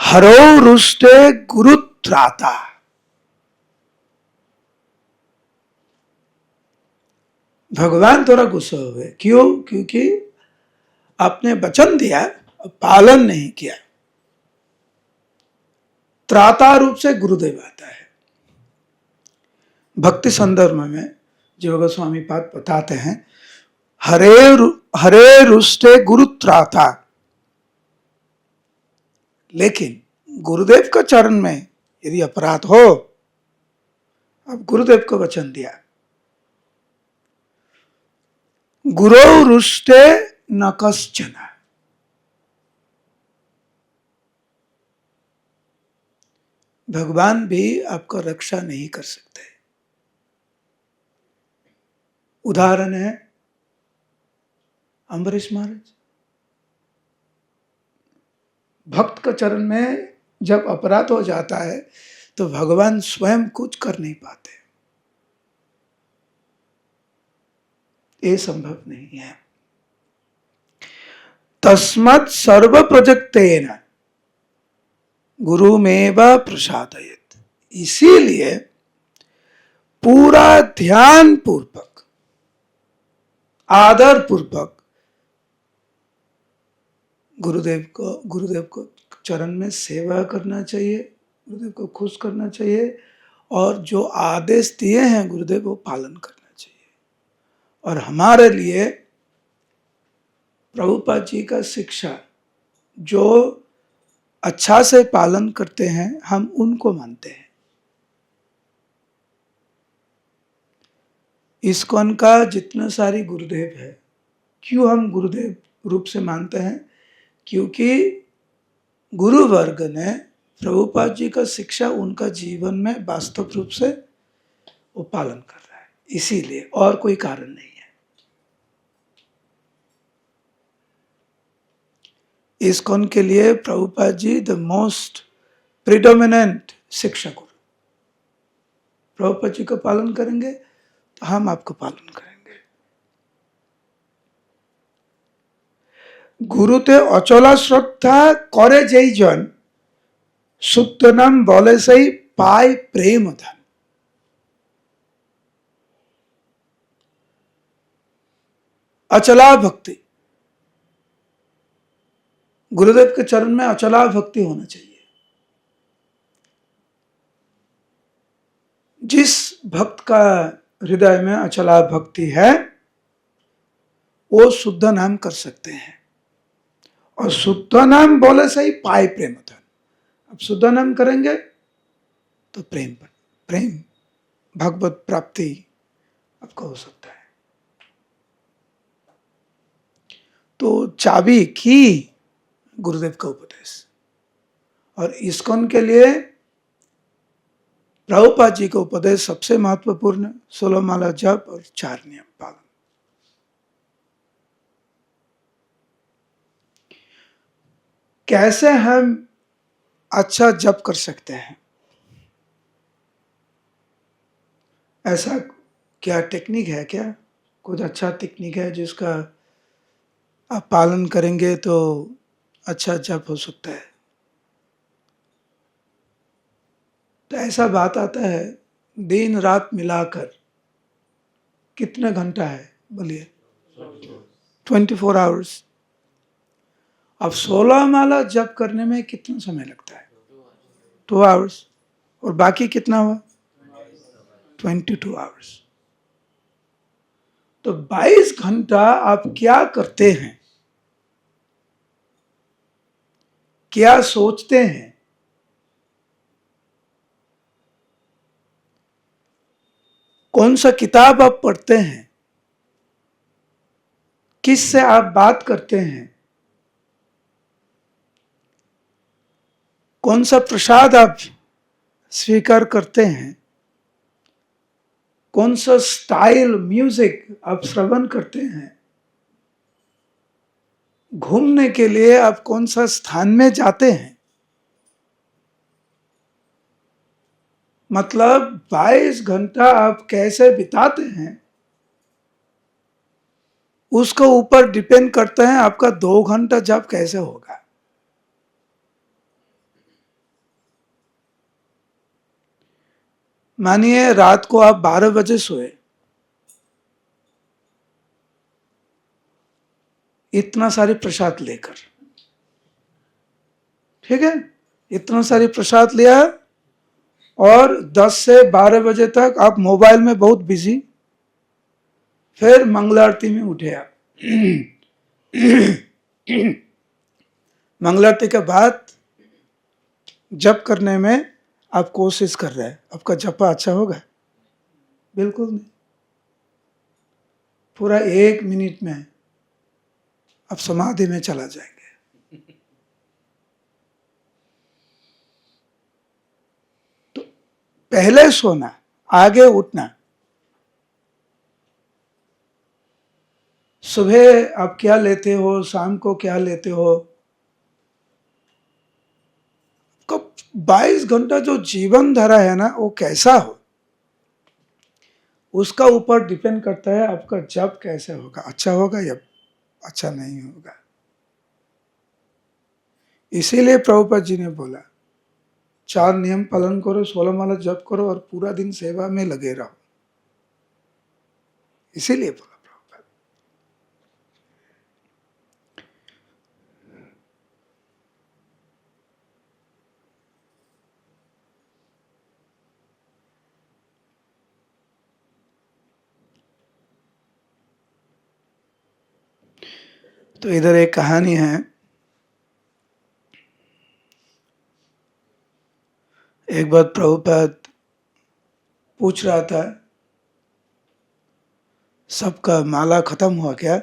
हरो रुष्टे गुरुत्राता। भगवान थोड़ा गुस्सा हो गए। क्यों? क्योंकि आपने वचन दिया, पालन नहीं किया। त्राता रूप से गुरुदेव आता है। भक्ति संदर्भ में जीव गोस्वामी पाद बताते हैं, हरे रुष्टे गुरुत्राता। लेकिन गुरुदेव का चरण में यदि अपराध हो, अब गुरुदेव को वचन दिया, गुरु रुष्टे न कश्चन। भगवान भी आपका रक्षा नहीं कर सकते। उदाहरण है अम्बरीश महाराज। भक्त का चरण में जब अपराध हो जाता है तो भगवान स्वयं कुछ कर नहीं पाते। ये संभव नहीं है। तस्मत् सर्व प्रजक्तेन गुरुमेव प्रसादयेत्। इसीलिए पूरा ध्यान पूर्वक, आदर पूर्वक गुरुदेव को चरण में सेवा करना चाहिए, गुरुदेव को खुश करना चाहिए, और जो आदेश दिए हैं गुरुदेव वो पालन करना चाहिए। और हमारे लिए प्रभुपाद जी का शिक्षा जो अच्छा से पालन करते हैं, हम उनको मानते हैं। इस्कॉन का जितना सारी गुरुदेव है, क्यों हम गुरुदेव रूप से मानते हैं? क्योंकि गुरु वर्ग ने प्रभुपाद जी का शिक्षा उनका जीवन में वास्तव रूप से वो पालन कर रहा है, इसीलिए, और कोई कारण नहीं है। इस्कॉन के लिए Prabhupada ji the most predominant शिक्षा गुरु। प्रभुपाद जी का पालन करेंगे तो हम आपको पालन करेंगे। गुरुते अचला श्रद्धा करे जेई जन, शुद्ध नाम बोले सही पाए प्रेम धन। अचला भक्ति, गुरुदेव के चरण में अचला भक्ति होना चाहिए। जिस भक्त का हृदय में अचला भक्ति है वो शुद्ध नाम कर सकते हैं, और शुद्ध नाम बोले सही पाए प्रेम धन। अब शुद्ध नाम करेंगे तो प्रेम भगवत प्राप्ति आपको हो सकता है। तो चाबी की गुरुदेव का उपदेश। और इस्कॉन के लिए प्रभुपाद जी का उपदेश सबसे महत्वपूर्ण, 16 माला जप और 4 नियम पालन। कैसे हम अच्छा जप कर सकते हैं? ऐसा क्या टेक्निक है? क्या कुछ अच्छा टेक्निक है जिसका आप पालन करेंगे तो अच्छा जप हो सकता है? तो ऐसा बात आता है, दिन रात मिलाकर कितने घंटा है? बोलिए। 24 आवर्स। अब 16 माला जप करने में कितना समय लगता है? 2 आवर्स। और बाकी कितना हुआ? 22 आवर्स। तो 22 घंटा आप क्या करते हैं, क्या सोचते हैं? कौन सा किताब आप पढ़ते हैं? किससे आप बात करते हैं? कौन सा प्रसाद आप स्वीकार करते हैं? कौन सा स्टाइल म्यूजिक आप श्रवण करते हैं? घूमने के लिए आप कौन सा स्थान में जाते हैं? मतलब 22 घंटा आप कैसे बिताते हैं उसको ऊपर डिपेंड करता है आपका 2 घंटा जप कैसे होगा। मानिए रात को आप 12 बजे सोए, इतना सारी प्रसाद लेकर, ठीक है, इतना सारी प्रसाद लिया, और 10 से 12 बजे तक आप मोबाइल में बहुत बिजी, फिर मंगल आरती में उठे आप। मंगल आरती के बाद जप करने में आप कोशिश कर रहे हैं, आपका जपा अच्छा होगा? बिल्कुल नहीं। पूरा 1 मिनट में आप समाधि में चला जाएंगे। तो पहले सोना, आगे उठना। सुबह आप क्या लेते हो, शाम को क्या लेते हो, कब 22 घंटा जो जीवन धारा है ना, वो कैसा हो, उसका ऊपर डिपेंड करता है आपका जप कैसे होगा, अच्छा होगा या अच्छा नहीं होगा। इसीलिए प्रभुपाद जी ने बोला 4 नियम पालन करो, 16 माला जप करो और पूरा दिन सेवा में लगे रहो। इसीलिए बोला प्रभुपाद। तो इधर एक कहानी है। एक बार प्रभुपाद पूछ रहा था, सबका माला खत्म हुआ क्या?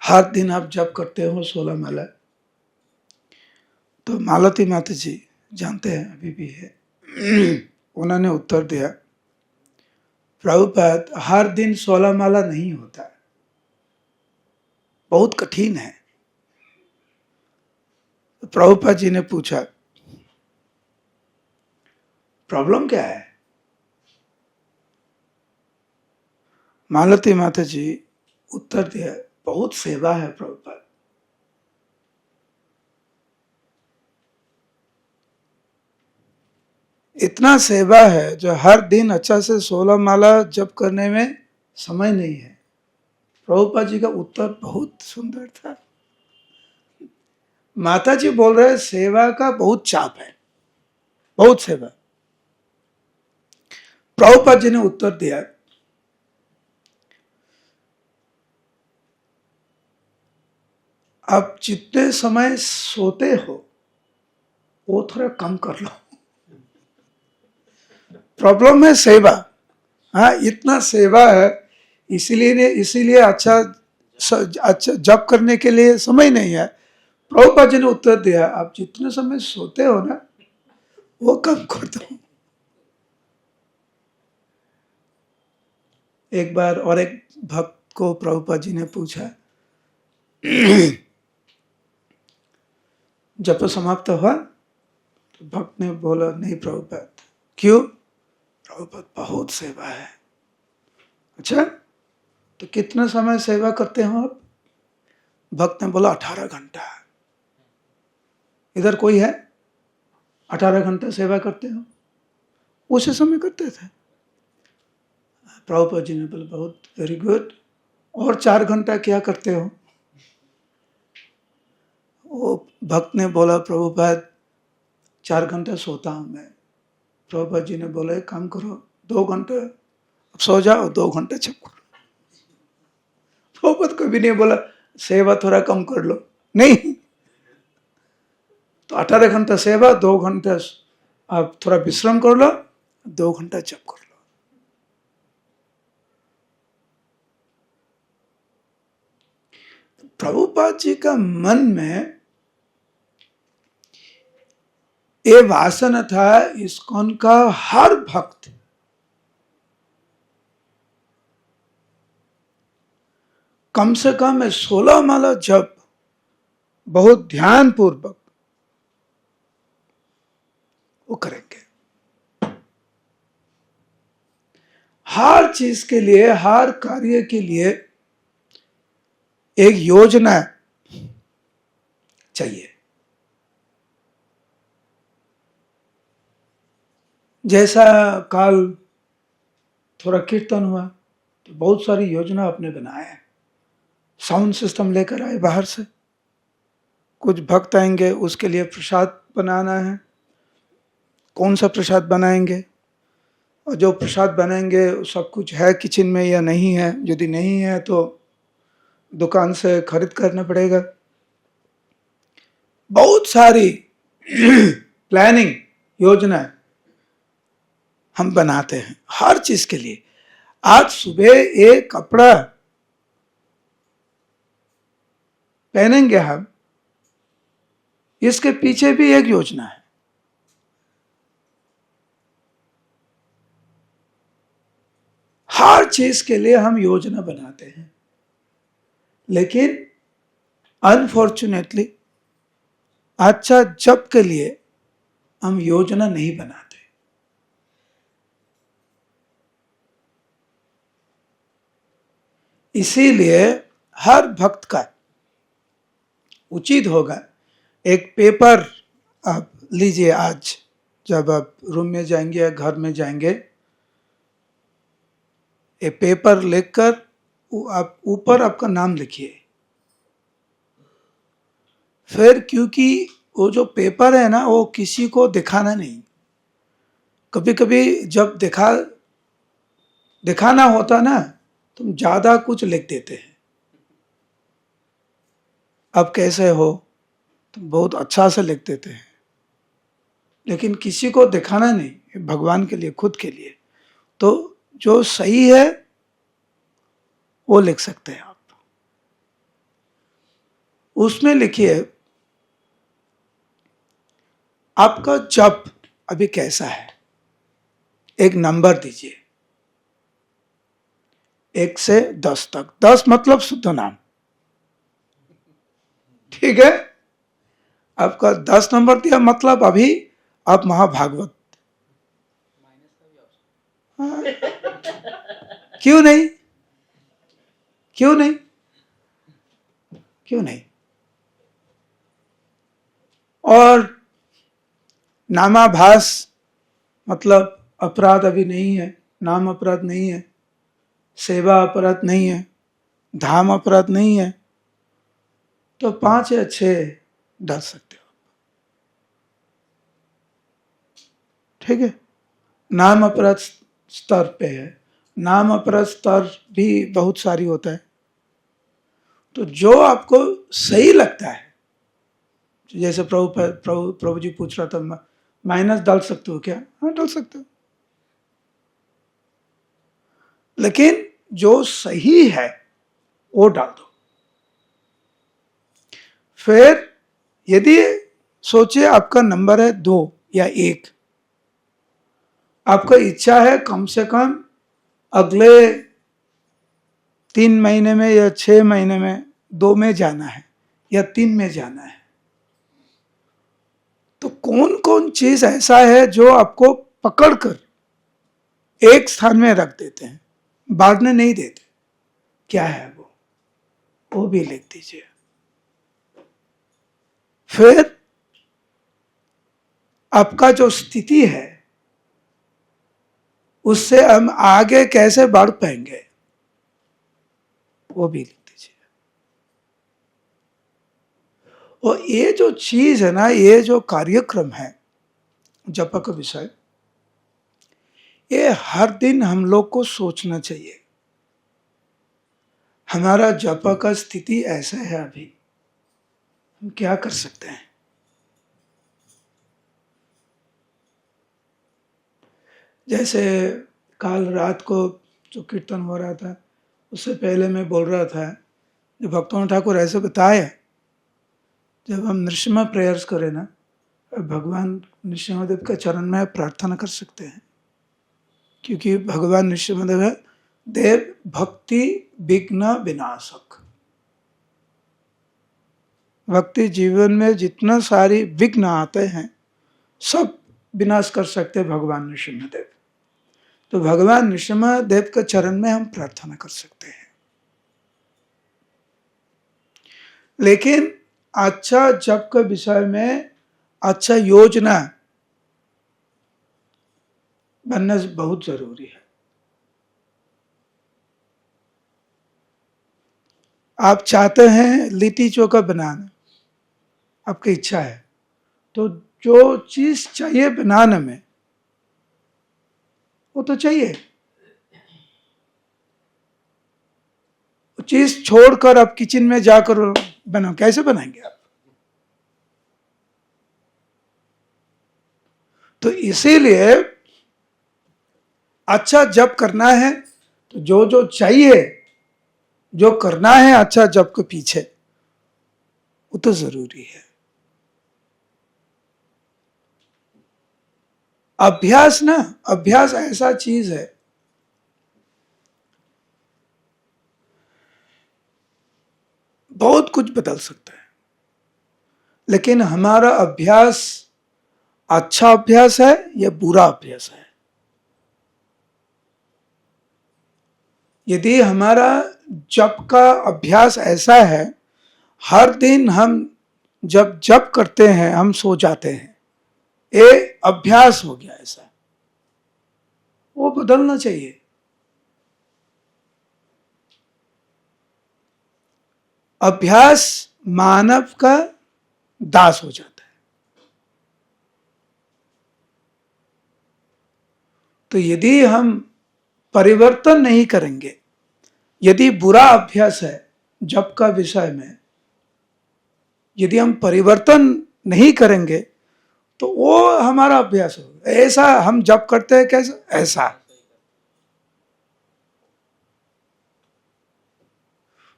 हर दिन आप जप करते हो 16 माला? तो मालती माता जी जानते हैं, अभी भी है, उन्होंने उत्तर दिया, प्रभुपाद हर दिन 16 माला नहीं होता, बहुत कठिन है। प्रभुपाद जी ने पूछा प्रॉब्लम क्या है? मालती माता जी उत्तर दिया, बहुत सेवा है प्रभुपाद। इतना सेवा है जो हर दिन अच्छा से 16 माला जप करने में समय नहीं है। प्रभुपाद जी का उत्तर बहुत सुंदर था। माता जी बोल रहे सेवा का बहुत चाप है, बहुत सेवा। प्रभुपाद जी ने उत्तर दिया, आप जितने समय सोते हो वो थोड़ा कम कर लो। प्रॉब्लम है सेवा। हाँ, इतना सेवा है, इसीलिए अच्छा जप करने के लिए समय नहीं है। प्रभुपाद जी ने उत्तर दिया, आप जितने समय सोते हो ना, वो कम कर दो। एक बार और एक भक्त को प्रभुपाद जी ने पूछा, जप समाप्त हुआ? तो भक्त ने बोला, नहीं प्रभुपाद। क्यों? प्रभुपाद बहुत सेवा है। अच्छा, तो कितना समय सेवा करते हो आप? भक्त ने बोला 18 घंटा। इधर कोई है 18 घंटा सेवा करते हो? उसी समय करते थे। प्रभुपाद जी ने बोला, बहुत वेरी गुड, और 4 घंटा क्या करते हो? वो भक्त ने बोला, प्रभुपाद 4 घंटा सोता हूं मैं। प्रभुपाद जी ने बोला, एक काम करो, 2 घंटा अब सो जाओ, 2 घंटा जप करो। प्रभुपाद कभी नहीं बोला सेवा थोड़ा कम कर लो, नहीं। तो 18 घंटा सेवा, 2 घंटा आप थोड़ा विश्राम कर लो, 2 घंटा जप कर लो। प्रभुपाद जी का मन में ये वासना था, इस्कॉन का हर भक्त कम से कम 16 माला जप बहुत ध्यान पूर्वक वो करेंगे। हर चीज के लिए, हर कार्य के लिए एक योजना चाहिए। जैसा काल थोड़ा कीर्तन हुआ तो बहुत सारी योजना आपने बनाया है, साउंड सिस्टम लेकर आए बाहर से, कुछ भक्त आएंगे उसके लिए प्रसाद बनाना है, कौन सा प्रसाद बनाएंगे, और जो प्रसाद बनाएंगे सब कुछ है किचन में या नहीं है, यदि नहीं है तो दुकान से खरीद करना पड़ेगा। बहुत सारी प्लानिंग योजना हम बनाते हैं हर चीज के लिए। आज सुबह एक कपड़ा पहनेंगे हम, इसके पीछे भी एक योजना है। हर चीज के लिए हम योजना बनाते हैं, लेकिन अनफॉर्चुनेटली अच्छा जप के लिए हम योजना नहीं बनाते। इसीलिए हर भक्त का उचित होगा, एक पेपर आप लीजिए, आज जब आप रूम में जाएंगे या घर में जाएंगे, एक पेपर लेकर आप ऊपर आपका नाम लिखिए। फिर क्योंकि वो जो पेपर है ना, वो किसी को दिखाना नहीं। कभी कभी जब दिखाना होता ना, तुम ज्यादा कुछ लिख देते हैं, अब कैसे हो, तुम बहुत अच्छा से लिख देते हैं, लेकिन किसी को दिखाना नहीं, भगवान के लिए, खुद के लिए। तो जो सही है वो लिख सकते हैं आप। उसमें लिखिए आपका जप अभी कैसा है, एक नंबर दीजिए 1 से 10 तक। 10 मतलब शुद्ध नाम, ठीक है। आपका 10 नंबर दिया मतलब अभी आप महाभागवत। हाँ। क्यों नहीं, क्यों नहीं, क्यों नहीं। और नामाभास मतलब अपराध अभी नहीं है, नाम अपराध नहीं है, सेवा अपराध नहीं है, धाम अपराध नहीं है, तो 5 या 6 डाल सकते हो, ठीक है। नाम अपराध स्तर पे है, नाम अपराध स्तर भी बहुत सारी होता है। तो जो आपको सही लगता है, जैसे प्रभु जी पूछ रहा था, माइनस डाल सकते हो क्या? हाँ, डाल सकते हो, लेकिन जो सही है वो डाल दो। फिर यदि सोचिए आपका नंबर है 2 या 1, आपका इच्छा है कम से कम अगले 3 महीने में या 6 महीने में 2 में जाना है या 3 में जाना है, तो कौन कौन चीज ऐसा है जो आपको पकड़कर एक स्थान में रख देते हैं, बांटने नहीं देते, क्या है वो भी लिख दीजिए। फिर आपका जो स्थिति है उससे हम आगे कैसे बढ़ पाएंगे वो भी लिख दीजिए। और ये जो चीज है ना, ये जो कार्यक्रम है जप का विषय, ये हर दिन हम लोग को सोचना चाहिए, हमारा जप का स्थिति ऐसा है अभी, हम क्या कर सकते हैं। जैसे कल रात को जो कीर्तन हो रहा था, उससे पहले मैं बोल रहा था, जो भक्तों ठाकुर ऐसे बताए, जब हम नृसिम्हा प्रेयर्स करें ना, भगवान नृसिम्हदेव के चरण में प्रार्थना कर सकते हैं, क्योंकि भगवान नृसिम्हदेव है देव भक्ति विघ्न विनाशक। भक्ति जीवन में जितना सारी विघ्न आते हैं सब विनाश कर सकते हैं भगवान नृसिम्हदेव। तो भगवान नृसिम्हदेव के चरण में हम प्रार्थना कर सकते हैं। लेकिन अच्छा जप के विषय में अच्छा योजना बनना बहुत जरूरी है। आप चाहते हैं लिट्टी चोखा बनाना, आपकी इच्छा है, तो जो चीज चाहिए बनाने में वो तो चाहिए। वो चीज छोड़कर आप किचन में जाकर बनाओ, कैसे बनाएंगे आप? तो इसीलिए अच्छा जप करना है तो जो जो चाहिए, जो करना है अच्छा जप के पीछे, वो तो जरूरी है। अभ्यास ना, अभ्यास ऐसा चीज है, बहुत कुछ बदल सकता है, लेकिन हमारा अभ्यास अच्छा अभ्यास है या बुरा अभ्यास है। यदि हमारा जप का अभ्यास ऐसा है, हर दिन हम जब जप करते हैं हम सो जाते हैं, ये अभ्यास हो गया ऐसा, वो बदलना चाहिए। अभ्यास मानव का दास हो जाता है। तो यदि हम परिवर्तन नहीं करेंगे, यदि बुरा अभ्यास है जप का विषय में, यदि हम परिवर्तन नहीं करेंगे तो वो हमारा अभ्यास होगा। ऐसा हम जप करते हैं कैसे, ऐसा।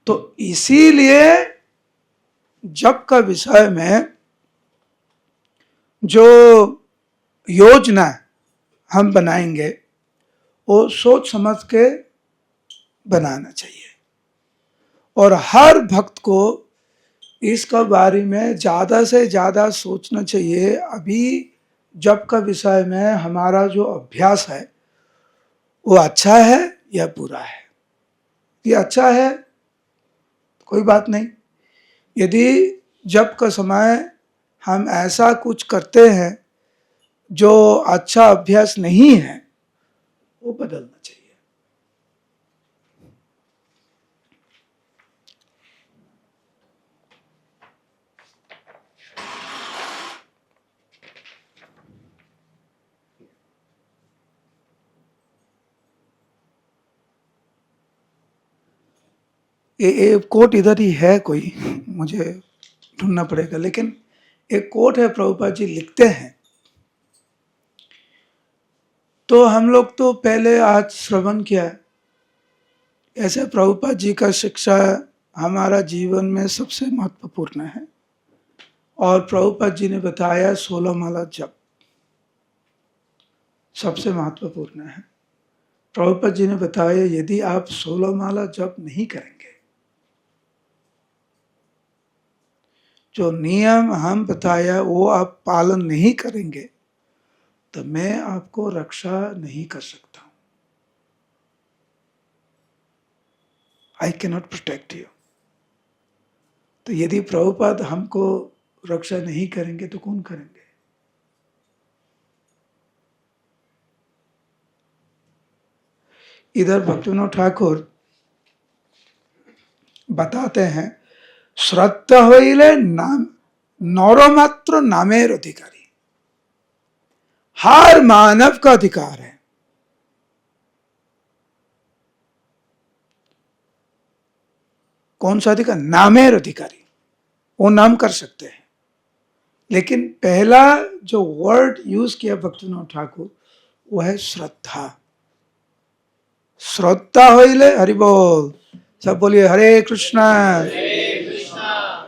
तो इसीलिए जप का विषय में जो योजना हम बनाएंगे वो सोच समझ के बनाना चाहिए, और हर भक्त को इसका बारे में ज्यादा से ज्यादा सोचना चाहिए। अभी जप का विषय में हमारा जो अभ्यास है वो अच्छा है या बुरा है। ये अच्छा है कोई बात नहीं, यदि जप का समय हम ऐसा कुछ करते हैं जो अच्छा अभ्यास नहीं है, वो बदलना चाहिए। ये कोट इधर ही है कोई, मुझे ढूंढना पड़ेगा, लेकिन एक कोट है, प्रभुपाद जी लिखते हैं। तो हम लोग तो पहले आज श्रवण किया, ऐसे प्रभुपाद जी का शिक्षा हमारा जीवन में सबसे महत्वपूर्ण है। और प्रभुपाद जी ने बताया 16 माला जप सबसे महत्वपूर्ण है। प्रभुपाद जी ने बताया यदि आप 16 माला जप नहीं करेंगे, जो नियम हम बताया वो आप पालन नहीं करेंगे, तो मैं आपको रक्षा नहीं कर सकता हूं। I can not protect you. तो यदि प्रभुपाद हमको रक्षा नहीं करेंगे तो कौन करेंगे? इधर भक्तिविनोद ठाकुर बताते हैं, श्रद्धा होइले नाम नौरमात्र नामेर अधिकारी। हर मानव का अधिकार है। कौन सा अधिकार? नामेर अधिकारी, वो नाम कर सकते हैं। लेकिन पहला जो वर्ड यूज किया भक्तिविनोद ठाकुर वो है श्रद्धा। श्रद्धा होइले, हरि बोल, सब बोलिए हरे कृष्णा।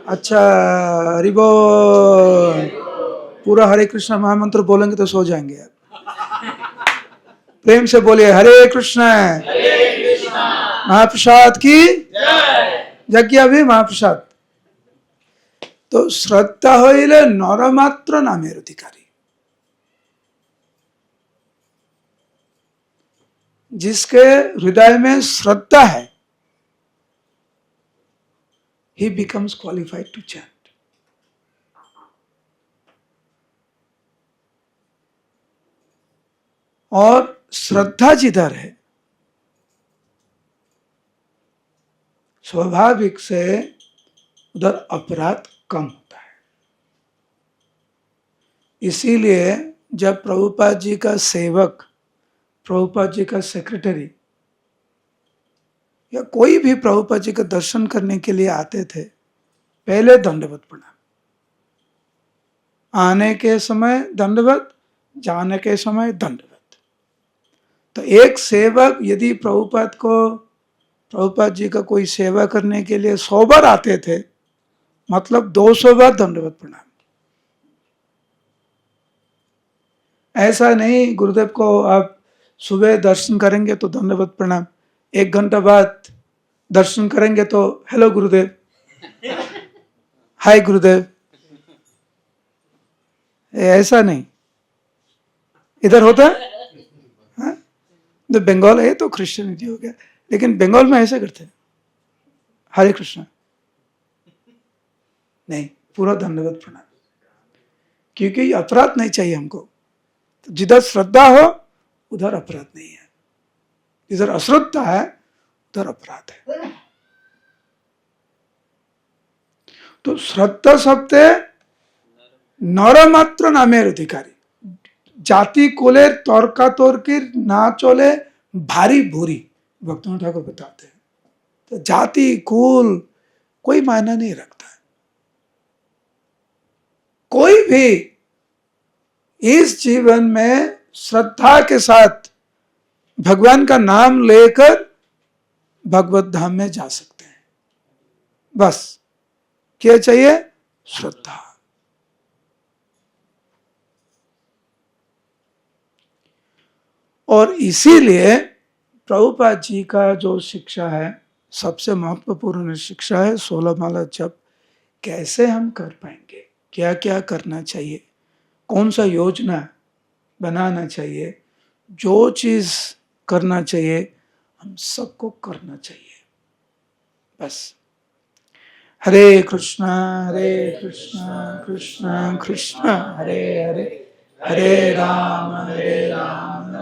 अच्छा, हरि बोल। पूरा हरे कृष्णा महामंत्र बोलेंगे तो सो जाएंगे आप। प्रेम से बोलिए हरे कृष्णा। महाप्रसाद की यज्ञ भी महाप्रसाद। तो श्रद्धा होइले नरमात्र नामेर अधिकारी। जिसके हृदय में श्रद्धा है, he becomes qualified to chant. और श्रद्धा जिधर है, स्वाभाविक से उधर अपराध कम होता है। इसीलिए जब प्रभुपाद जी का सेवक, प्रभुपाद जी का सेक्रेटरी या कोई भी प्रभुपाद जी का दर्शन करने के लिए आते थे, पहले दंडवत प्रणाम, आने के समय दंडवत, जाने के समय दंडवत। तो एक सेवक यदि प्रभुपाद जी का कोई सेवा करने के लिए 100 बार आते थे, मतलब 200 बार दंडवत प्रणाम। ऐसा नहीं गुरुदेव को आप सुबह दर्शन करेंगे तो दंडवत प्रणाम, 1 घंटा बाद दर्शन करेंगे तो हेलो गुरुदेव, हाय गुरुदेव, ऐसा नहीं। इधर होता है तो बंगाल है तो क्रिश्चियनिटी हो गया, लेकिन बंगाल में ऐसे करते हैं, हरे कृष्णा नहीं, पूरा दंडवत प्रणाम, क्योंकि अपराध नहीं चाहिए हमको। तो जिधर श्रद्धा हो उधर अपराध नहीं है, जिधर अश्रद्धा है उधर अपराध है। तो श्रद्धा शब्द नरमात्र नामेर अधिकारी, जाति कुलेर तर्कातर्किर ना चले भारी भूरी, भक्तों ठाकुर बताते हैं। तो जाति कुल कोई मायना नहीं रखता है। कोई भी इस जीवन में श्रद्धा के साथ भगवान का नाम लेकर भगवत धाम में जा सकते हैं। बस क्या चाहिए? श्रद्धा। और इसीलिए प्रभुपाद जी का जो शिक्षा है, सबसे महत्वपूर्ण शिक्षा है 16 माला जप कैसे हम कर पाएंगे, क्या क्या करना चाहिए, कौन सा योजना बनाना चाहिए, जो चीज करना चाहिए हम सबको करना चाहिए। बस हरे कृष्णा कृष्णा कृष्णा हरे हरे, हरे राम राम